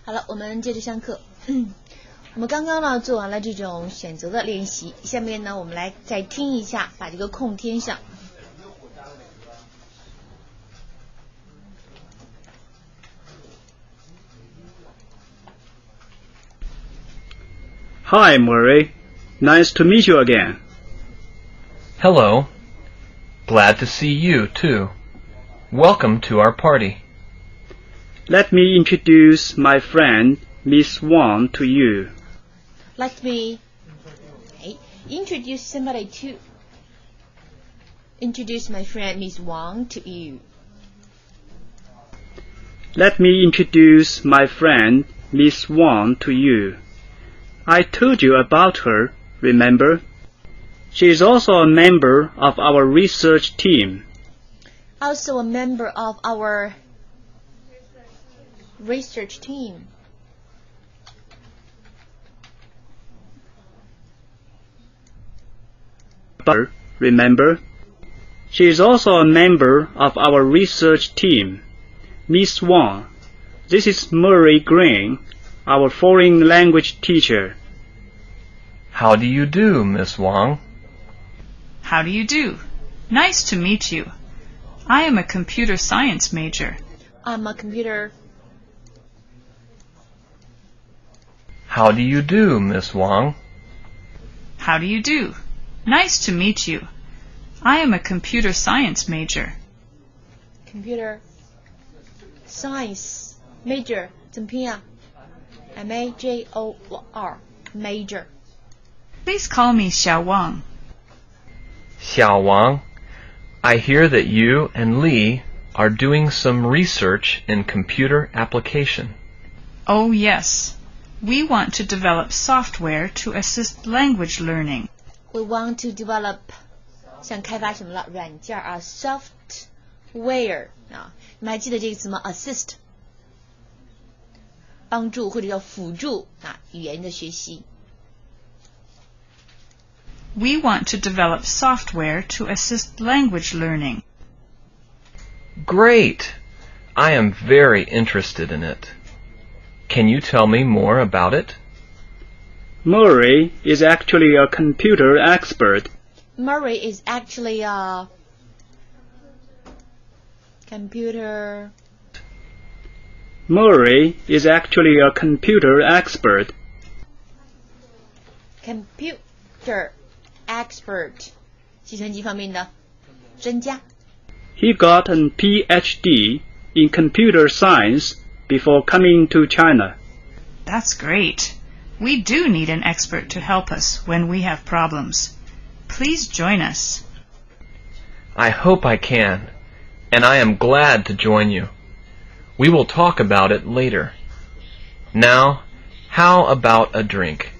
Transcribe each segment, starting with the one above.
好了，我们接着上课。我们刚刚呢做完了这种选择的练习，下面呢我们来再听一下，把这个空填上。Hi, Murray. Nice to meet you again. Hello. Glad to see you, too. Welcome to our party. Let me introduce my friend, Miss Wang, to you. Let me introduce somebody to. Introduce my friend, Miss Wang, to you. Let me introduce my friend, Miss Wang, to you. I told you about her, remember? She is also a member of our research team. Also a member of our research team. Remember? She is also a member of our research team. Miss Wang, this is Murray Green, our foreign language teacher. How do you do, Miss Wang? How do you do? Nice to meet you. I am a computer science major. I'm a computer. How do you do, Miss Wang? How do you do? Nice to meet you. I am a computer science major. Computer science major 怎么拼啊 ？M-A-J-O-R major. Please call me Xiao Wang. Xiao Wang, I hear that you and Li are doing some research in computer application. Oh, yes. We want to develop software to assist language learning. We want to develop 想开发什么了？软件啊 ，software 啊，你们还记得这个词吗 ？assist 帮助或者叫辅助啊，语言的学习。We want to develop software to assist language learning. Great! I am very interested in it. Can you tell me more about it? Murray is actually a computer expert. Murray is actually a computer. Murray is actually a computer expert. Computer expert 计算机方面的专家。He got an PhD in computer science before coming to China. That's great. We do need an expert to help us when we have problems. Please join us. I hope I can, and I am glad to join you. We will talk about it later. Now, how about a drink?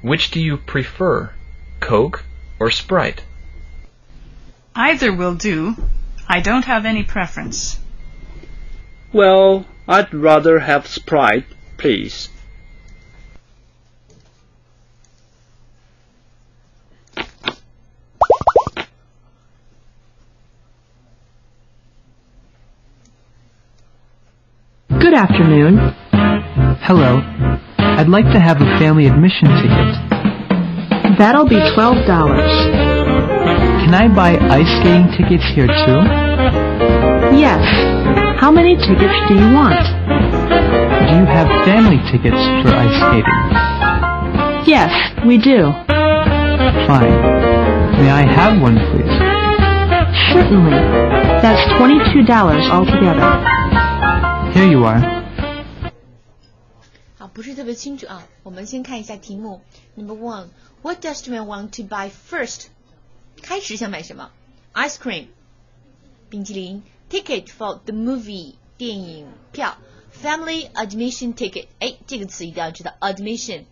Which do you prefer, Coke or Sprite? Either will do. I don't have any preference. Well, I'd rather have Sprite, please. Good afternoon. Hello. I'd like to have a family admission ticket. That'll be $12. Can I buy ice skating tickets here too? Yes. How many tickets do you want? Do you have family tickets for ice skating? Yes, we do. Fine. May I have one, please? Certainly. That's $22 altogether. Here you are. 好，不是特别清楚啊。我们先看一下题目。Number one, what does student want to buy first? 开始想买什么 ？Ice cream， 冰淇淋。Ticket for the movie， 电影票。Family admission ticket， 哎，这个词一定要知道 admission。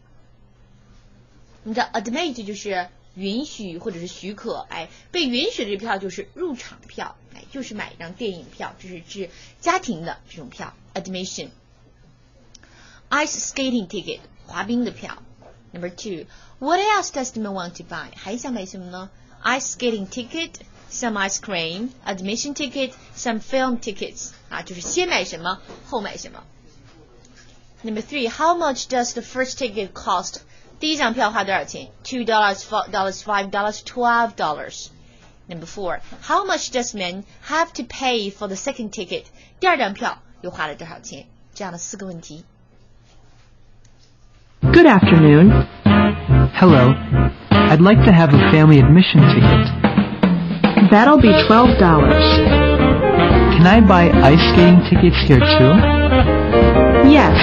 我们知道 admit 就是允许或者是许可，哎，被允许的这票就是入场票，哎，就是买一张电影票，这是指家庭的这种票 admission。Ice skating ticket， 滑冰的票。Number two, what else does student want to buy? 还想买什么呢 ？Ice skating ticket, some ice cream, admission ticket, some film tickets。啊，就是先买什么，后买什么。Number 3, how much does the first ticket cost? 第一张票花多少钱 $2, $4, $5, $12. Number 4, how much does man have to pay for the second ticket? 第二张票又花了多少钱？这样的4个问题。Good afternoon. Hello. I'd like to have a family admission ticket. That'll be $12. Can I buy ice skating tickets here too? Yes.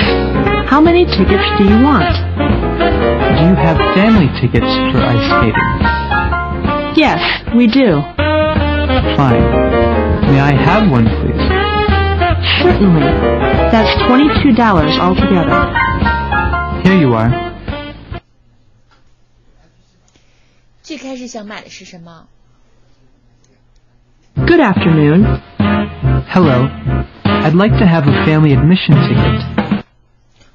How many tickets do you want? Do you have family tickets for ice skating? Yes, we do. Fine. May I have one, please? Certainly. That's $22 altogether. Here you are. 最开始想买的是什么？ Good afternoon. Hello. I'd like to have a family admission ticket.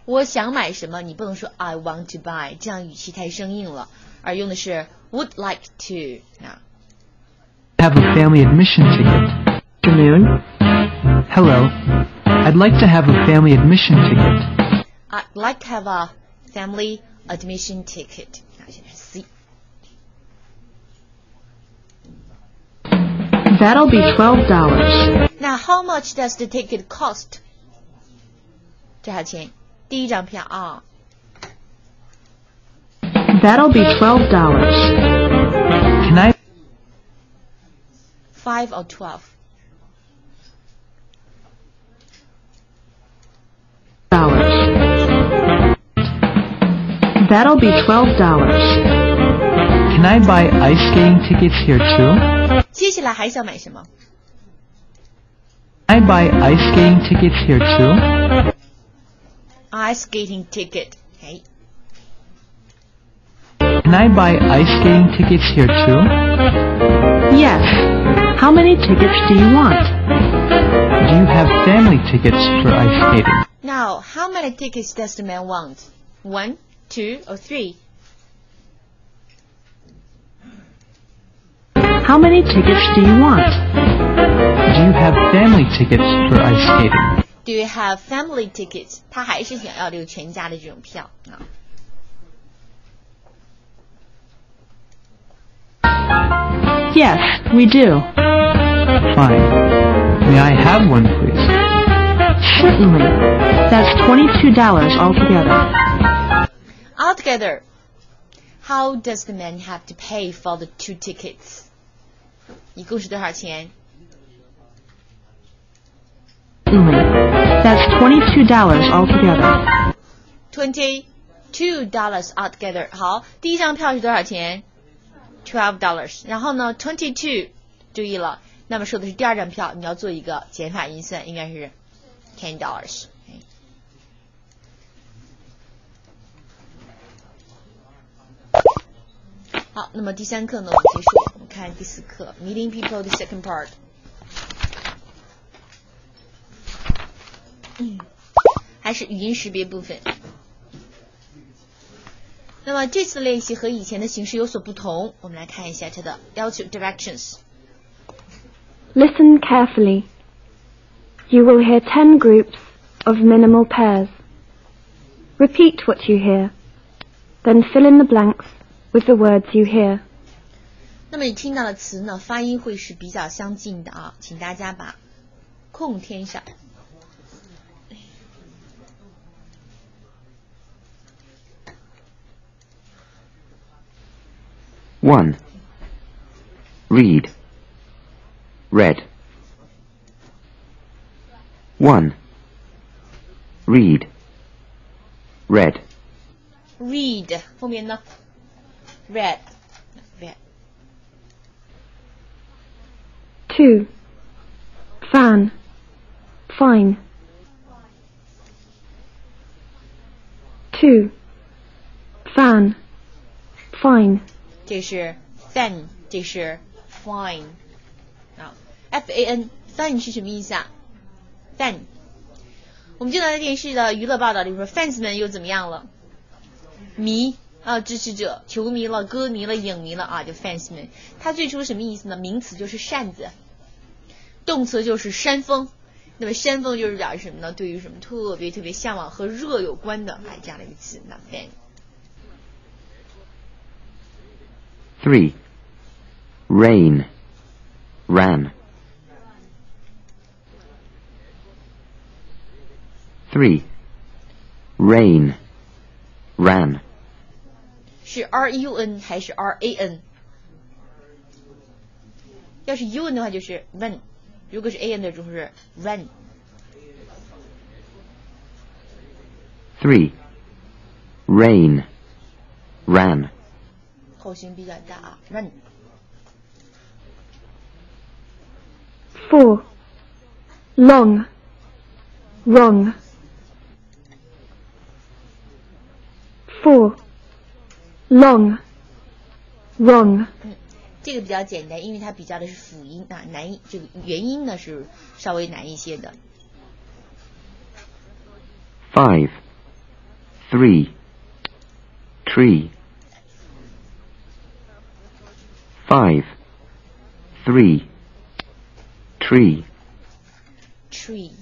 我想买什么？你不能说 I want to buy， 这样语气太生硬了，而用的是 would like to。Have a family admission ticket. Afternoon. Hello. I'd like to have a family admission ticket. I'd like to have a family admission ticket。现在是 C。 That'll be $12. 那 how much does the ticket cost? 多少钱？第一张票啊。That'll be $12. Can I? 5 or 12? That'll be $12. Can I buy ice skating tickets here too? 接下来还想买什么？ Can I buy ice skating tickets here too? Ice skating ticket. Okay. Can I buy ice skating tickets here too? Yes. How many tickets do you want? Do you have family tickets for ice skating? Now, how many tickets does the man want? 1, 2, or 3? How many tickets do you want? Do you have family tickets for ice skating? Do you have family tickets? 他还是想要这个全家的这种票啊。Yes, we do. Fine. May I have one, please? Certainly. That's $22 altogether. Altogether, how does the man have to pay for the 2 tickets? 一共是多少钱？ Certainly. That's $22 altogether. $22 altogether. 好，第一张票是多少钱？ $12。然后呢 ，22， 注意了，那么说的是第二张票，你要做一个减法阴算，应该是 $10。好，那么第3课呢，我们结束，我们看第4课 Meeting People the second part。还是语音识别部分。那么这次练习和以前的形式有所不同，我们来看一下它的要求 directions。 Listen carefully. You will hear 10 groups of minimal pairs. Repeat what you hear, then fill in the blanks with the words you hear. 那么你听到的词呢，发音会是比较相近的啊，请大家把空填上。1. Read. Read. 1. Read. Read. Read 后面呢 read read. 2. Fan. Fine. 2. Fan. Fine. 这是 fan， 这是 fine 啊 ，fan fan 是什么意思啊 ？fan， 我们经常在电视的娱乐报道里说 fans 们又怎么样了？迷啊，支持者、球迷了、歌迷了、影迷了啊，就 fans 们。它最初什么意思呢？名词就是扇子，动词就是扇风。那么山峰就是表示什么呢？对于什么特别特别向往和热有关的，这样的一个词。那 fan。3. Rain, ran. 3. Rain, ran. 是 run 还是 ran？ 要是 un 的话就是 run， 如果是 an 的就是 run。 3. Rain, ran. 后形比较大啊 run。 4. Long, wrong. 4. Long, wrong. 这个比较简单，因为它比较的是辅音啊，难这个元音呢是稍微难一些的。 5. 3. Tree. 5. 3. Tree. tree。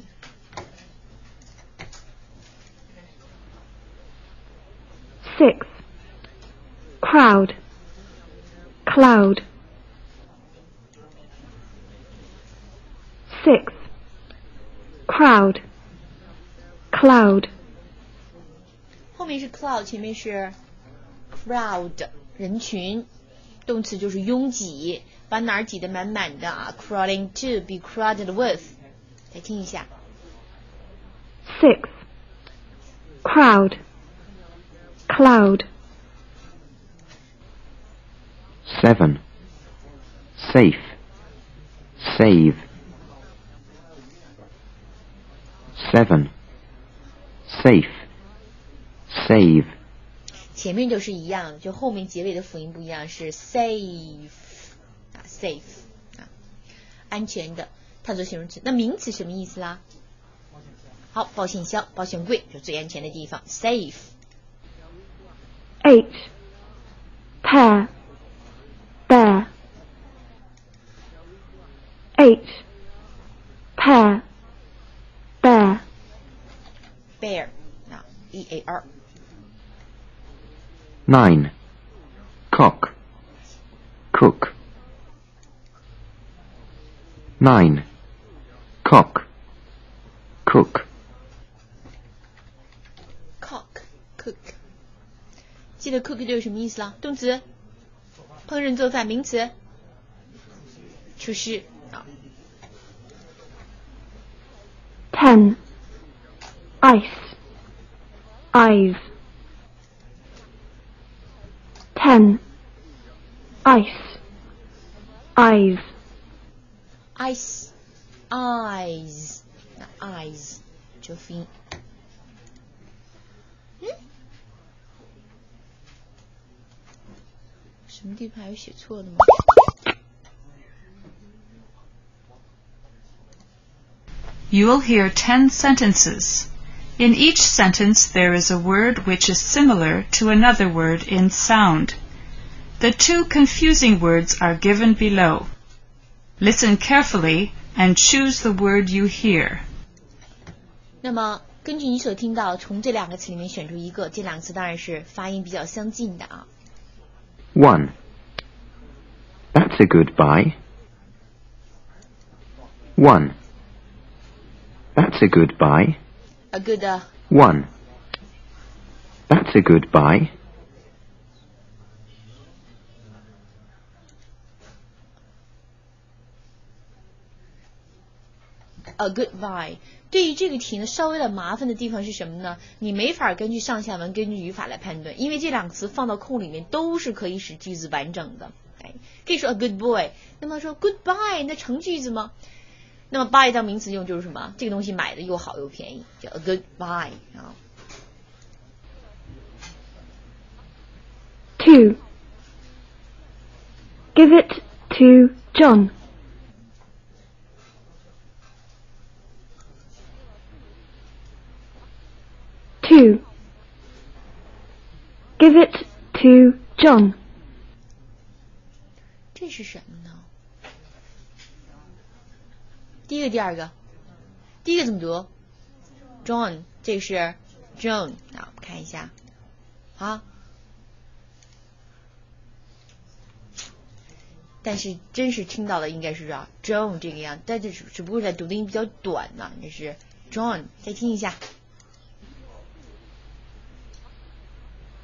6. Crowd, cloud. 6. Crowd, cloud. 后面是 cloud， 前面是 crowd， 人群，动词就是拥挤，把哪儿挤得满满的啊 crowding to, be crowded with。 再听一下。 6. Crowd, cloud. 7. Safe, save. 7. Safe, save. 前面都是一样，就后面结尾的辅音不一样，是 safe 啊 safe 啊，安全的，它做形容词。那名词什么意思啦？好，保险箱、保险柜就最安全的地方 safe。 8. Pair, bear. 8. Pair, bear. bear 啊 bear。 9. Cock, cook. 9. Cock, cook. cook cook， 记得 cook 这是什么意思啦？动词，烹饪做饭；名词，厨师啊。 10. Ice, eyes. 10. Ice, eyes. ice eyes 那 eyes 就辅音。什么地方还有写错的吗？ You will hear 10 sentences. In each sentence there is a word which is similar to another word in sound. The two confusing words are given below. Listen carefully and choose the word you hear. 那么根据你所听到，从这两个词里面选出一个，这两个词当然是发音比较相近的啊。 1. That's a goodbye. 1. That's a goodbye. A good One. That's a goodbye. a goodbye。 对于这个题呢，稍微的麻烦的地方是什么呢？你没法根据上下文、根据语法来判断，因为这两个词放到空里面都是可以使句子完整的。哎，可以说 a good boy， 那么说 goodbye， 那成句子吗？那么 buy 当名词用就是什么？这个东西买的又好又便宜，叫 a good buy 啊。 2. Give it to John. 2. Give it to John. 这是什么呢？第一个、第二个第一个怎么读 ？John， 这个是 John。那我们看一下，好。但是真实听到的应该是John 这个样，但是只不过在读的音比较短呢，这是 John。再听一下。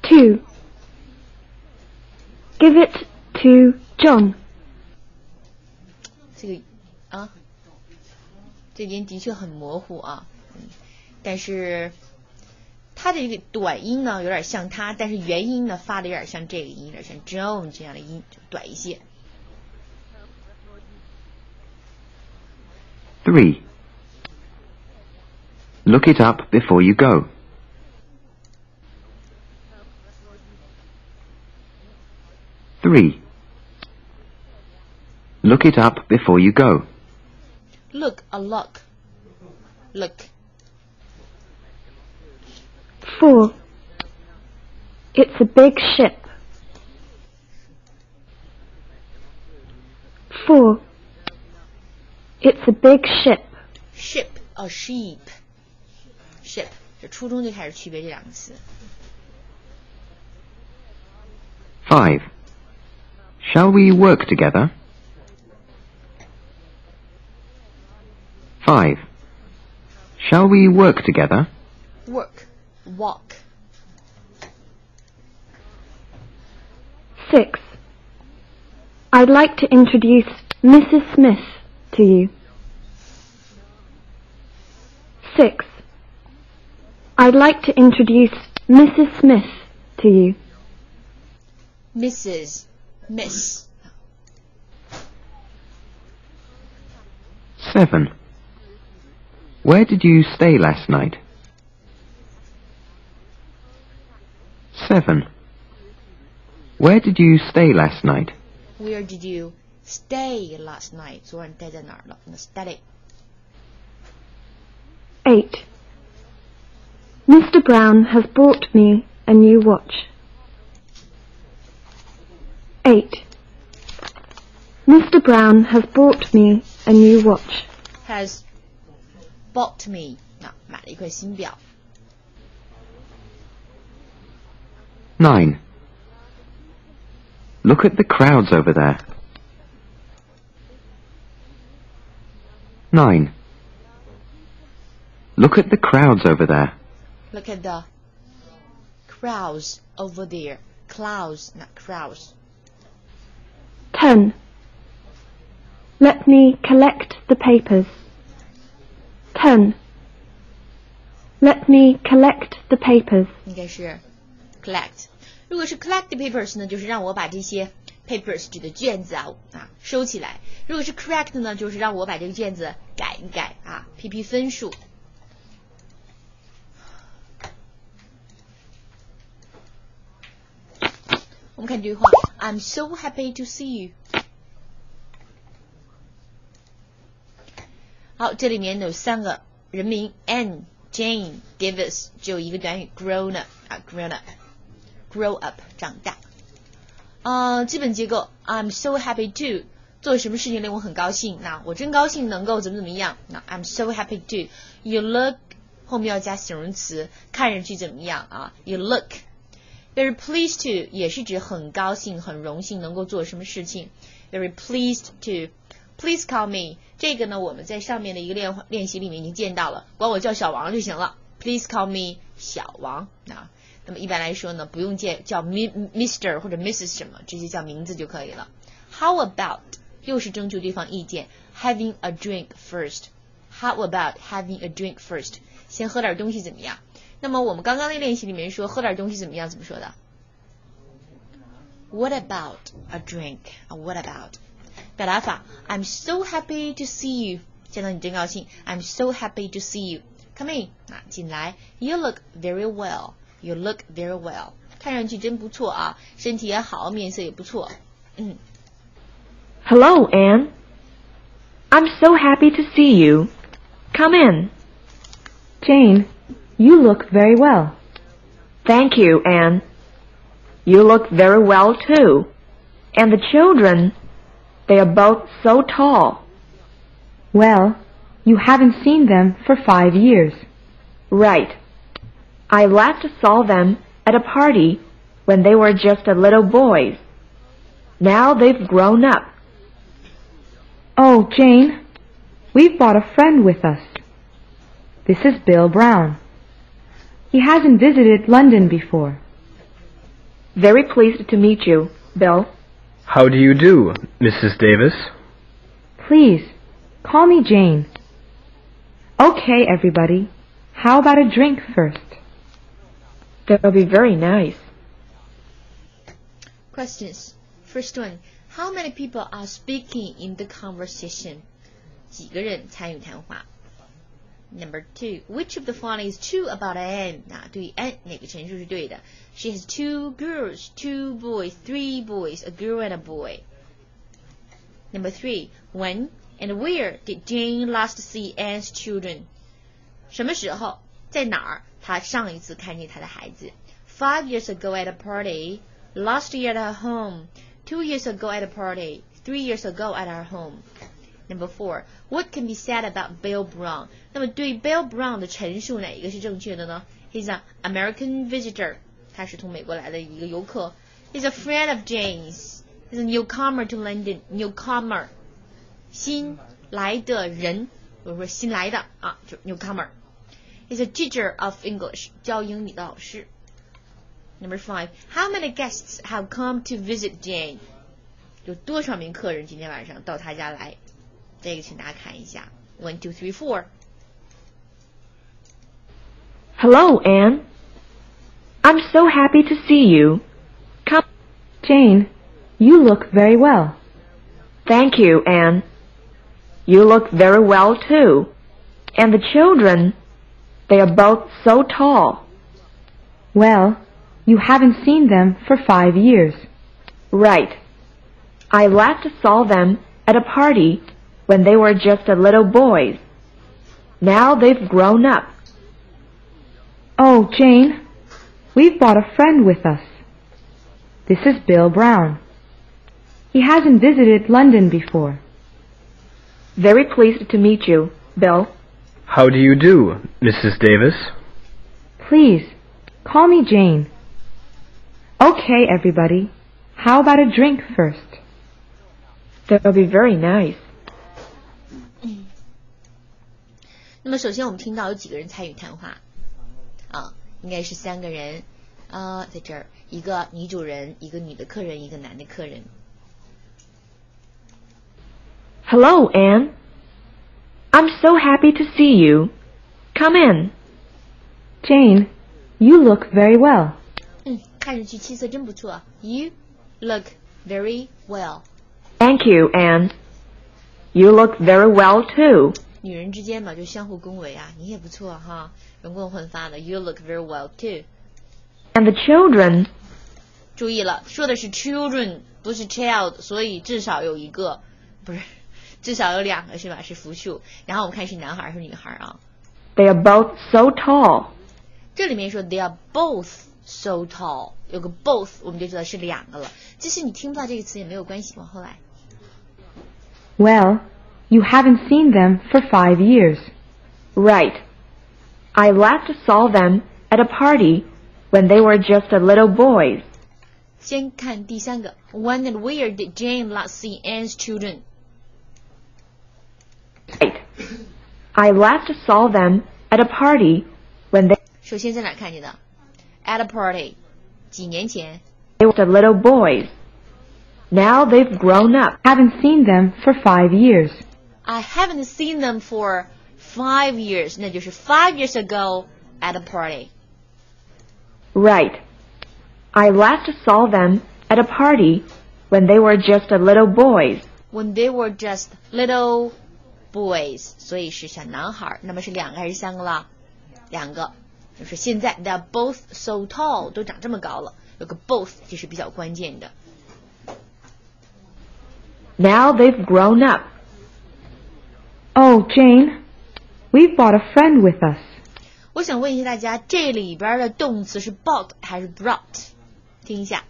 2. Give it to John. 这个这边的确很模糊啊，但是它的这个短音呢有点像它，但是元音呢发的有点像这个音，有点像 John 这样的音，就短一些。3. Look it up before you go. 3. Look it up before you go. Look a look. Look. 4. It's a big ship. 4. It's a big ship. Ship sheep. Ship 这初中就开始区别这两个词。5. Shall we work together? 5. Shall we work together? Work, walk. 6. I'd like to introduce Mrs. Smith to you. 6. I'd like to introduce Mrs. Smith to you. Mrs. Miss. 7. Where did you stay last night? 7. Where did you stay last night? Where did you stay last night? 昨晚待在哪儿了？ Study. 8. Mr. Brown has bought me a new watch. 8. Mr. Brown has bought me a new watch. Has bought me. 买了一块新表。 9. Look at the crowds over there. 9. Look at the crowds over there. Look at the crowds over there. Clouds, not crowds. 10. Let me collect the papers. 10. Let me collect the papers. 应该是 collect。如果是 collect the papers 呢，就是让我把这些 papers 指的卷子收起来。如果是 correct 呢，就是让我把这个卷子改一改批批分数。我们看这句话 I'm so happy to see you。 好，这里面有3个人名 Anne、Jane、Davis， 只有一个短语 grown up，grown up，grow up 长大。基本结构 I'm so happy to 做什么事情令我很高兴，那我真高兴能够怎么样，那 I'm so happy to you look 后面要加形容词，看上去怎么样you look very pleased to 也是指很高兴很荣幸能够做什么事情 very pleased to please call me 这个呢我们在上面的一个练习里面已经见到了，管我叫小王就行了 please call me 小王那么一般来说呢不用叫 Mr 或者 Mrs 什么，直接叫名字就可以了。 How about 又是征求对方意见 having a drink first How about having a drink first 先喝点东西怎么样？那么我们刚刚的练习里面说喝点东西怎么样怎么说的？ What about a drink? What about 表达法 I'm so happy to see you 见到你真高兴 I'm so happy to see you Come in 进来 You look very well You look very well 看上去真不错身体也好面色也不错Hello, Anne. I'm so happy to see you. Come in. Jane, you look very well. Thank you, Anne. You look very well, too. And the children, they are both so tall. Well, you haven't seen them for 5 years. Right. I last saw them at a party when they were just little boys. Now they've grown up. Oh, Jane, we've brought a friend with us. This is Bill Brown. He hasn't visited London before. Very pleased to meet you, Bill. How do you do, Mrs. Davis? Please, call me Jane. Okay, everybody. How about a drink first? That'll be very nice. Questions. First one. How many people are speaking in the conversation? 几个人参与谈话。Number 2. Which of the following is true about Anne? 对于 Anne 哪个陈述是对的？ She has 2 girls, 2 boys, 3 boys, a girl and a boy. Number 3. When and where did Jane last see Anne's children? 什么时候，在哪儿，她上一次看见她的孩子？ 5 years ago at a party, last year at her home, 2 years ago at a party, 3 years ago at our home. Number 4. What can be said about Bill Brown? 那么对 Bill Brown 的陈述哪一个是正确的呢？ He's an American visitor. 他是从美国来的一个游客。He's a friend of Jane's. He's a newcomer to London. Newcomer. 新来的人，或者说新来的啊，就 newcomer. He's a teacher of English. 教英语的老师。Number 5. How many guests have come to visit Jane? 有多少名客人今天晚上到他家来？这个请大家看一下 1, 2, 3, 4. Hello, Anne. I'm so happy to see you. Come. Jane, you look very well. Thank you, Anne. You look very well, too. And the children, they are both so tall. Well, you haven't seen them for 5 years. Right. I last saw them at a party when they were just little boys. Now they've grown up. Oh, Jane, we've brought a friend with us. This is Bill Brown. He hasn't visited London before. Very pleased to meet you, Bill. How do you do, Mrs. Davis? Please, call me Jane. Okay, everybody. How about a drink first? That'll be very nice. 那么首先我们听到有几个人参与谈话啊，应该是3个人在这儿，一个女主人，一个女的客人，一个男的客人。Hello, Anne. I'm so happy to see you. Come in. Jane, you look very well. 看上去气色真不错。You look very well. Thank you, Anne. You look very well, too. 女人之间嘛，就相互恭维啊，你也不错哈，容光焕发的。You look very well too. And the children. 注意了，说的是 children， 不是 child， 所以至少有一个，不是，至少有2个是吧？是复数。然后我们看是男孩还是女孩啊 They are both so tall. 这里面说 they are both so tall， 有个 both 我们就知道是2个了。即使你听不到这个词也没有关系，往后来。Well, you haven't seen them for 5 years. Right. I last saw them at a party when they were just little boys. 先看第3个 When and where did Jane last see Anne's children? Right. I last saw them at a party when they 首先在哪看见的 At a party 几年前 were little boys. Now they've grown up. Haven't seen them for 5 years. I haven't seen them for 5 years 那就是 5 years ago at a party. Right. I last saw them at a party when they were just little boys. When they were just little boys 所以是小男孩。那么是2个还是3个啦？2个。就是现在 they're both so tall 都长这么高了，有个 both 这是比较关键的。Now they've grown up. Oh, Jane, we've brought a friend with us. 我想问一下大家，这里边的动词是 brought 还是 brought？ 听一下。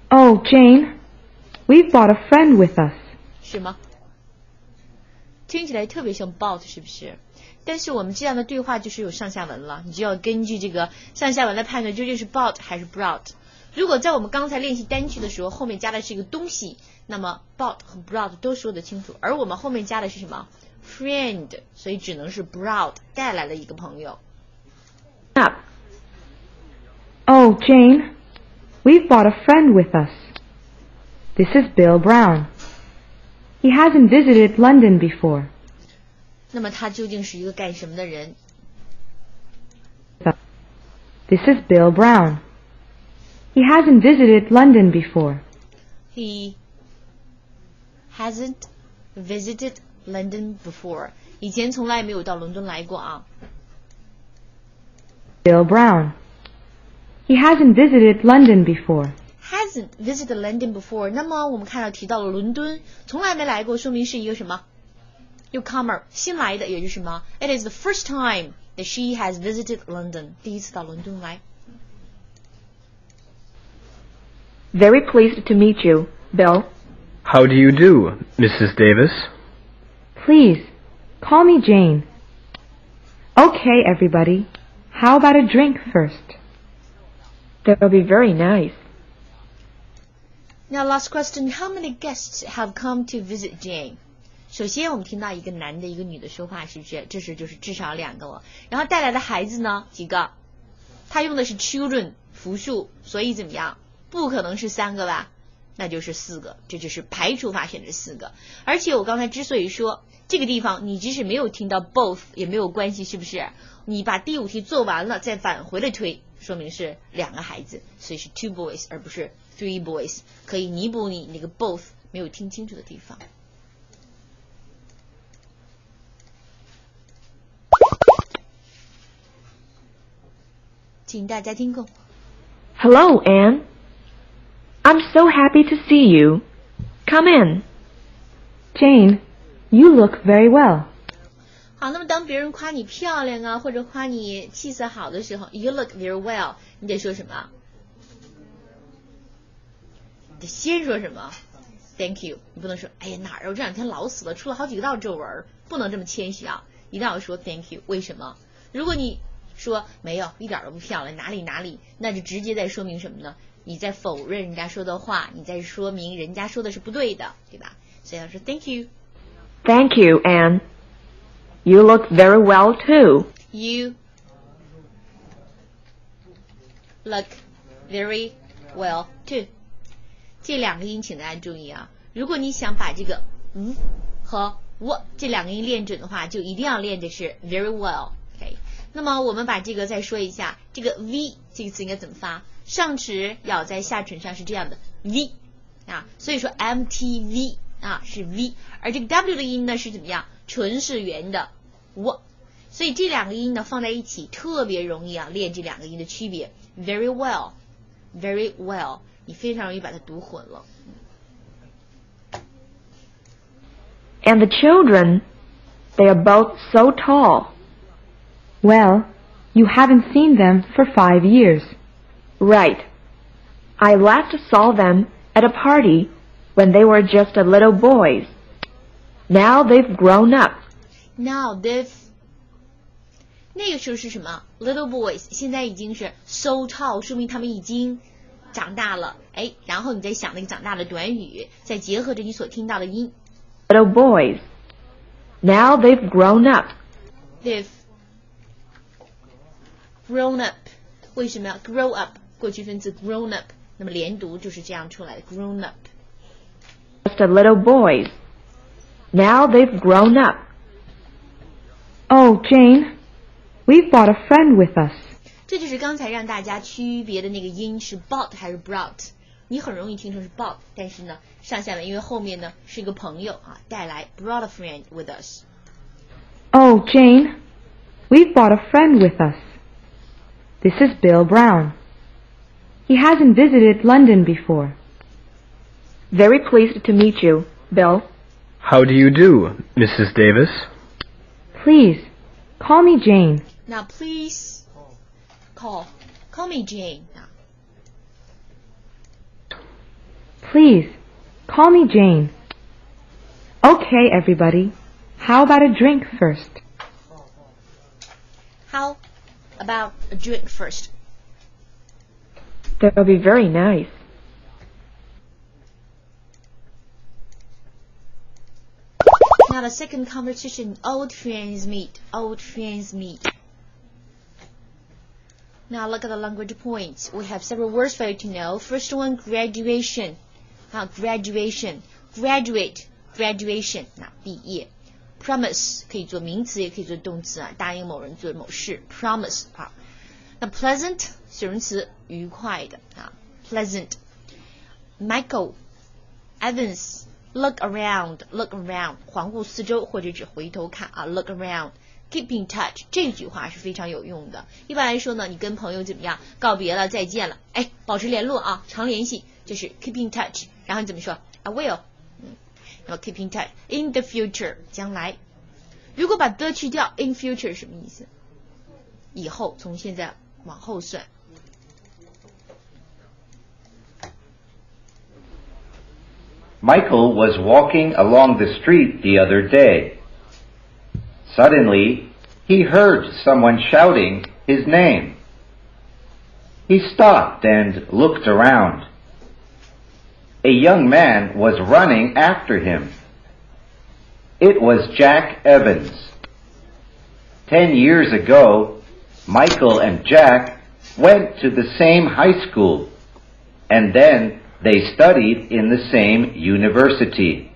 Oh, Jane, we've brought a friend with us. 是吗？听起来特别像 bought 是不是？但是我们这样的对话就是有上下文了，你就要根据这个上下文来判断究竟是 bought 还是 brought。如果在我们刚才练习单句的时候后面加的是一个东西，那么 bought 和 brought 都说得清楚，而我们后面加的是什么 friend， 所以只能是 brought 带来了一个朋友。 Up. Oh, Jane, we've brought a friend with us. This is Bill Brown. He hasn't visited London before. 那么他究竟是一个干什么的人？ This is Bill Brown. He hasn't visited London before. He hasn't visited London before. 以前从来没有到伦敦来过啊。Bill Brown. He hasn't visited London before. Hasn't visited London before. 那么我们看到提到了伦敦，从来没来过，说明是一个什么 newcomer 新来的，也就是什么 It is the first time that she has visited London. 第一次到伦敦来。Very pleased to meet you, Bill. How do you do, Mrs. Davis? Please, call me Jane. Okay, everybody. How about a drink first? That'll be very nice. Now, last question. How many guests have come to visit Jane? 首先我们听到一个男的一个女的说话，是不是？这是就是至少2个了。然后带来的孩子呢，几个？他用的是 children 复数，所以怎么样？不可能是3个吧？那就是4个，这就是排除法选择4个。而且我刚才之所以说这个地方你即使没有听到 both 也没有关系，是不是？你把第5题做完了再返回来推，说明是2个孩子，所以是 2 boys 而不是 3 boys， 可以弥补你那个 both 没有听清楚的地方。请大家听过。 Hello, Anne. I'm so happy to see you. Come in. Jane, you look very well. 好，那么当别人夸你漂亮啊，或者夸你气色好的时候 ，You look very well， 你得说什么？你得先说什么 ？Thank you， 你不能说，哎呀哪儿啊，我这2天老死了，出了好几个道皱纹，不能这么谦虚啊，一定要说 Thank you。为什么？如果你说没有，一点都不漂亮，哪里，那就直接在说明什么呢？你在否认人家说的话，你在说明人家说的是不对的，对吧？所以要说 Thank you。 Thank you, Anne. You look very well, too. You look very well, too. 这2个音请大家注意啊，如果你想把这个和我这2个音练准的话，就一定要练的是 very well。OK， 那么我们把这个再说一下，这个 V 这个词应该怎么发？上齿咬在下唇上是这样的 V 啊，所以说 MTV 啊是 V， 而这个 W 的音呢是怎么样？唇是圆的 W， 所以这2个音呢放在一起特别容易啊练这2个音的区别 very well very well， 你非常容易把它读混了。 And the children, they are both so tall. Well, you haven't seen them for 5 years. Right. I last saw them at a party when they were just a little boys. Now they've grown up. Now they've 那个时候是什么 little boys， 现在已经是 so tall， 说明他们已经长大了。哎，然后你再想那个长大的短语，再结合着你所听到的音 Little boys. Now they've grown up. They've grown up， 为什么要 grow up 过去分词 grown up， 那么连读就是这样出来的 grown up。 Just a little boys. Now they've grown up. Oh, Jane, we've brought a friend with us. 这就是刚才让大家区别的那个音是 bought 还是 brought， 你很容易听成是 bought， 但是呢上下文因为后面呢是一个朋友啊带来 brought a friend with us。 Oh, Jane, we've brought a friend with us. This is Bill Brown. He hasn't visited London before. Very pleased to meet you, Bill. How do you do, Mrs. Davis? Please, call me Jane. Now please call me Jane。 Please, call me Jane. Okay, everybody. How about a drink first? How about a drink first? That'll be very nice. Now the second conversation, old friends meet, old friends meet. Now look at the language points. We have several words for you to know. First one, graduation. Graduation, graduate, graduation. 那毕业。Promise 可以做名词，也可以做动词啊，答应某人做某事。Promise 啊。那 pleasant 形容词，愉快的啊 ，pleasant。Michael, Evans, look around, look around， 环顾四周或者只回头看啊 ，look around。Keep in touch 这句话是非常有用的。一般来说呢，你跟朋友怎么样？告别了，再见了，哎，保持联络啊，常联系，就是 keep in touch。然后你怎么说 ？I will。然后 keep in touch in the future 将来。如果把 the 去掉 ，in future 什么意思？以后，从现在往后算。Michael was walking along the street the other day. Suddenly, he heard someone shouting his name. He stopped and looked around. A young man was running after him. It was Jack Evans. 10 years ago, Michael and Jack went to the same high school, and then they studied in the same university.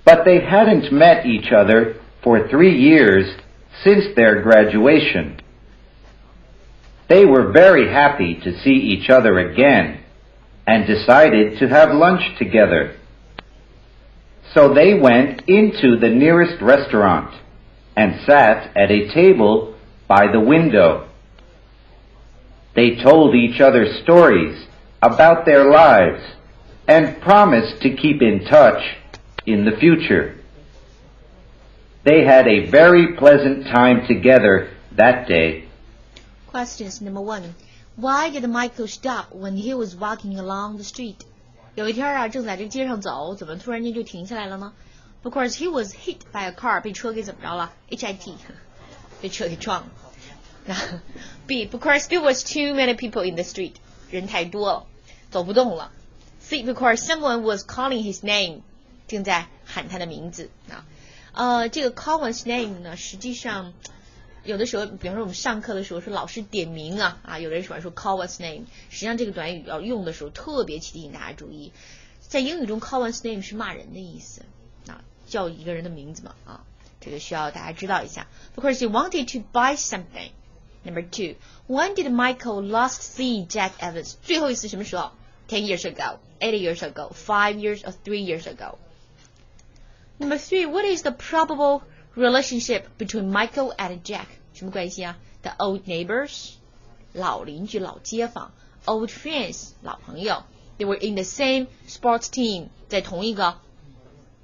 But they hadn't met each other for 3 years since their graduation. They were very happy to see each other again and decided to have lunch together. So they went into the nearest restaurant and sat at a table by the window. They told each other stories about their lives and promised to keep in touch in the future. They had a very pleasant time together that day. Questions number 1. Why did Michael stop when he was walking along the street? 有一天啊，正在这街上走，怎么突然间就停下来了呢 ？Because he was hit by a car， 被车给怎么着了 ？HIT， 被车给撞了。B. Because there was too many people in the street， 人太多了，走不动了。C. Because someone was calling his name， 正在喊他的名字啊。这个 call one's name 呢，实际上有的时候，比方说我们上课的时候说老师点名啊，有的人喜欢说 call one's name， 实际上这个短语要用的时候特别提醒大家注意，在英语中 call one's name 是骂人的意思啊，叫一个人的名字嘛啊，这个需要大家知道一下。Because he wanted to buy something. Number 2. When did Michael last see Jack Evans? 最後一次什麼時候 ？10 years ago, 8 years ago, 5 years or 3 years ago. Number 3. What is the probable relationship between Michael and Jack? 什麼關係啊 ？The old neighbors, 老鄰居、老街坊 ，old friends, 老朋友。They were in the same sports team， 在同一個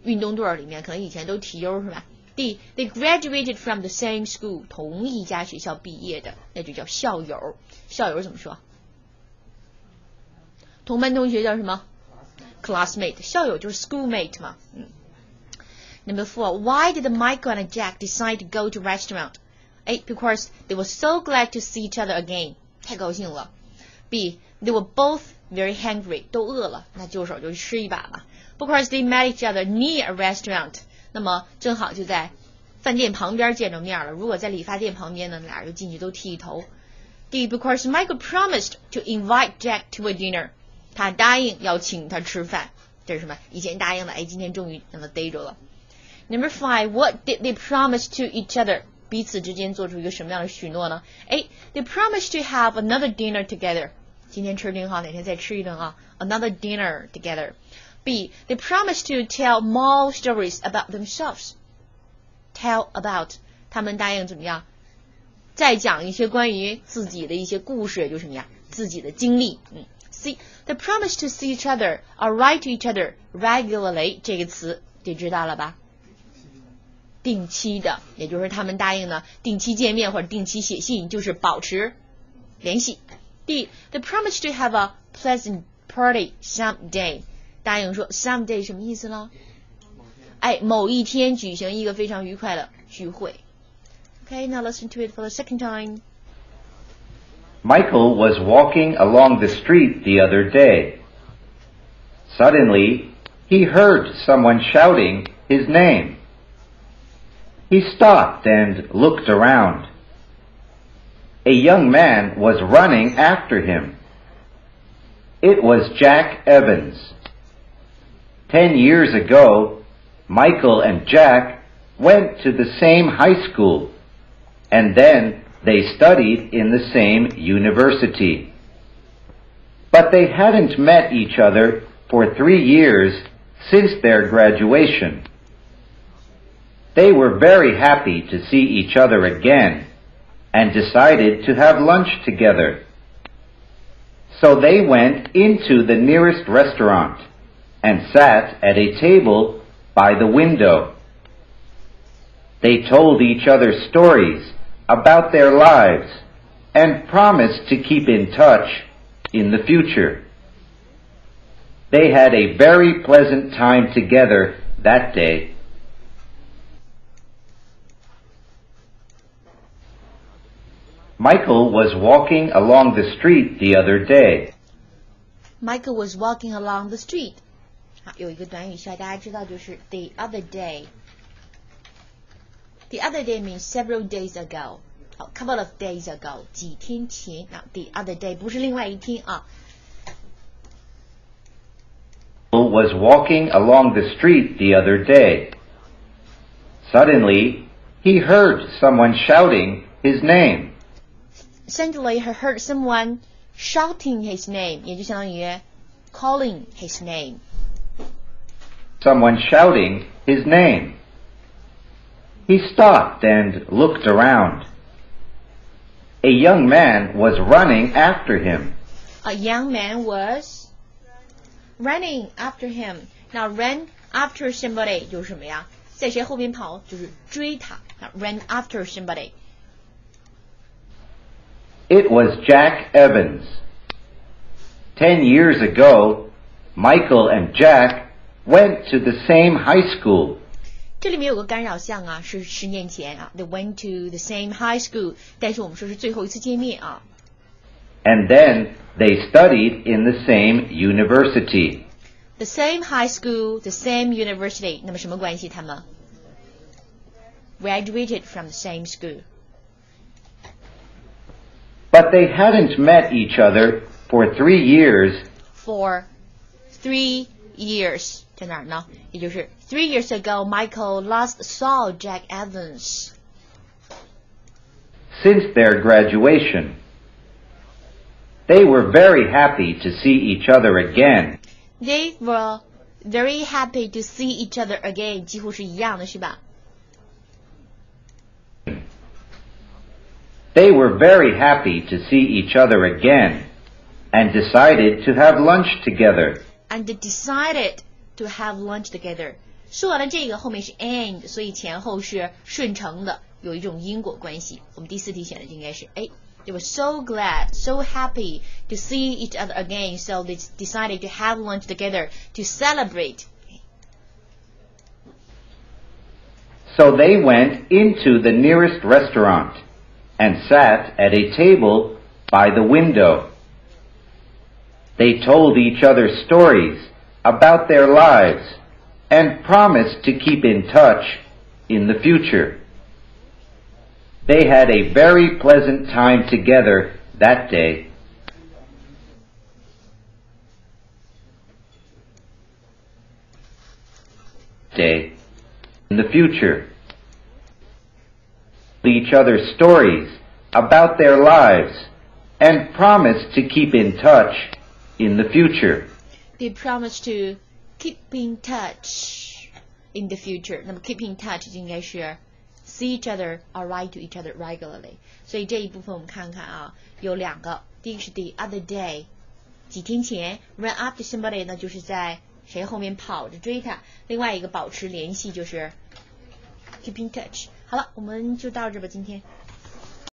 運動隊裡面，可能以前都體優是吧？ D. They graduated from the same school， 同一家學校畢業的，那就叫校友。校友怎麼說？同班同學叫什麼 ？Classmate。校友就是 schoolmate 嘛。Number 4. Why did Michael and Jack decide to go to restaurant? A. Because they were so glad to see each other again. 太高興了。B. They were both very hungry. 都餓了，那就手就吃一把吧。Because they met each other near a restaurant. 那麼正好就在飯店旁邊見着面了。如果在理髮店旁邊呢，倆人就進去都剃一頭。D. Because Michael promised to invite Jack to a dinner. 他答應要請他吃飯。這是什麼？以前答應了，哎，今天終於讓他逮着了。Number 5. What did they promise to each other? 彼此之間做出一個什麼樣的許諾呢 ？A. They promised to have another dinner together. 今天吃挺好，哪天再吃一頓啊 ？Another dinner together. B. They promised to tell more stories about themselves. Tell about. 他们答應怎麼樣？再講一些關於自己的一些故事，也就是什麼呀？自己的經歷。C. They promised to see each other or write to each other regularly. 這個詞就知道了吧？定期的，也就是他們答應呢，定期見面或者定期寫信，就是保持聯繫。D. They promised to have a pleasant party someday. 答應說 someday 什麼意思呢？某一天举行一个非常愉快的聚会。Okay, now listen to it for the second time. Michael was walking along the street the other day. Suddenly, he heard someone shouting his name. He stopped and looked around. A young man was running after him. It was Jack Evans. 10 years ago, Michael and Jack went to the same high school, and then they studied in the same university. But they hadn't met each other for 3 years since their graduation. They were very happy to see each other again and decided to have lunch together. So they went into the nearest restaurant and sat at a table by the window. They told each other stories about their lives and promised to keep in touch in the future. They had a very pleasant time together that day. Michael was walking along the street the other day. Michael was walking along the street. 好，有一个短语需要大家知道，就是 the other day. The other day means several days ago. 好 ，couple of days ago， 几天前。那 the other day 不是另外一天啊。Michael was walking along the street the other day. Suddenly, he heard someone shouting his name. Suddenly, he heard someone shouting his name， 也就相当于 calling his name. Someone shouting his name. He stopped and looked around. A young man was running after him. A young man was running after him. Now, run after somebody 就是什么呀？在谁后面跑？就是追他。Run after somebody. It was Jack Evans. 10 years ago, Michael and Jack went to the same high school. 这里面有个干扰项啊，是10年前啊 ，They went to the same high school， 但是我们说是最后一次见面啊。And then they studied in the same university. The same high school, the same university， 那么什么关系？他们 graduated from the same school. But they hadn't met each other for 3 years. For 3 years， 在哪儿呢？也就是 3 years ago, Michael last saw Jack Evans. Since their graduation, they were very happy to see each other again. They were very happy to see each other again， 几乎是一样的，是吧？ They were very happy to see each other again and decided to have lunch together. And decided to have lunch together. 说完了这个，后面是 and， 所以前后是顺承的，有一种因果关系。我们第4题选的就应该是 A. They were so glad, so happy to see each other again, so they decided to have lunch together to celebrate. So they went into the nearest restaurant and sat at a table by the window. They told each other stories about their lives and promised to keep in touch in the future. They had a very pleasant time together that day. In the future. Each other stories about their lives and promised to keep in touch in the future. They promised to keep in touch in the future. 那么 keep in touch 应该是 see each other or write to each other regularly. 所以这一部分我们看看啊，有2个，第一个是 the other day， 几天前 run after somebody 呢，就是在谁后面跑着追他，另外一个保持联系就是 keep in touch。好了，我们就到这吧，今天。